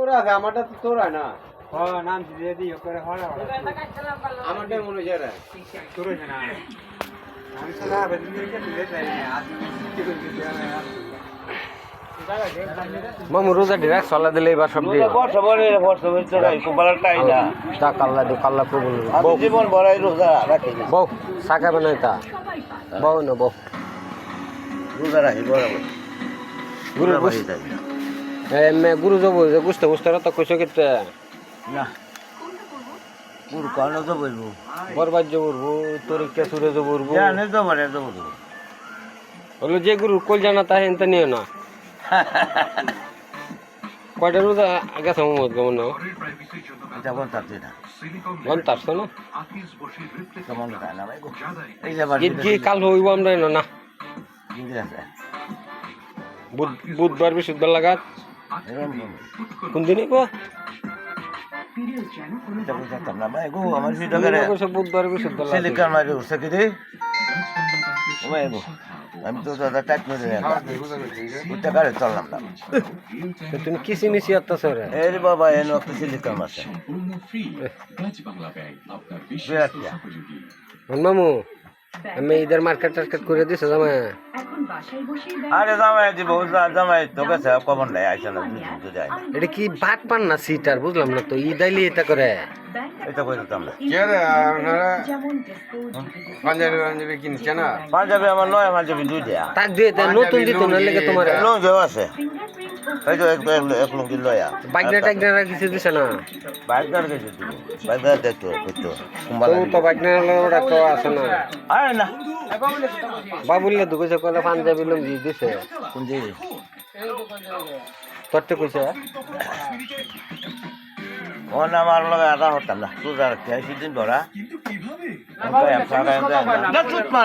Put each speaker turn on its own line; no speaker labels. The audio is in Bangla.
তোর আছে আমারটা তো তোর হয় না
নাম দিয়ে দিই করে
আমারটা মনে হয় রে
তোর না আমি সারা বেদিন দিকে দিলে তাই না
মামু রোজা ডিরাক সলা দিলে এবার সব দিয়ে
বর্ষা চড়াই কুম্পালার টাই না
তা কাল্লা দু কাল্লা কবুল
আমি জীবন ভরাই রোজা রাখি
বউ সাকা বানাই তা বউ না বউ
রোজা রাখি বরাবর
গুরু মে গুরু যাবো যে বুঝতে বুঝতে তো কইছো কেতে
না পুরো কারণ তো বলবো
বরবাদ যাবো তোর কে সুরে যাবো
জানে তো বলে তো বলবো
হলো যে গুরু কল জানা তা হেনতে নিও না কয়টা রোজা গেছে মোহাম্মদ গমন
এটা কোন তাতে না
গন তারছো না
কেমন তাই না ভাই এই যে বাড়ি
গীত গি কাল হইব আমরা না বুধবার বৃহস্পতিবার লাগাত কোন দিনে গো
আমার ভিডিও করে
বুধবার বৃহস্পতিবার
সিলিকার মারি উঠছে কি রে আমি তো দাদা টাইট মেরে উঠতে কারে চললাম না
তুমি কি চিনিছি আত্মাছ রে
এর বাবা এনে একটা সিলিকার মাছে
মামু আমি ইদার মার্কেট টার্কেট করে দিছো জামা
আরে জামাই দিব জামাই তো গেছে কমন নাই আইসা না দুধ যায়
এটা কি বাট পান না সিটার বুঝলাম না তো ইদাইলি এটা করে
এটা কই দিতাম না
কে রে আপনারা পাঞ্জাবি কিনছে না
পাঞ্জাবি আমার নয় পাঞ্জাবি দুই দেয়া
তাক দিয়ে নতুন দিত না লেগে তোমার
লোন দেওয়া আছে এই তো এক লুঙ্গি লয়া
বাইকনা টাইকনা কিছু দিছে না
বাইকদার গেছে দিব বাইকদার দেখতো দেখতো কুম্বালা
তো বাইকনা ওটা তো আছে না
আরে না
বাবুল্লে দুকছে কলে পাঞ্জাবি লুঙ্গি দিছে
কোন যে
তোরতে কইছে
ও না আমার লগে আদা হতাম না তুই আর খেয়েছি দিন ধরা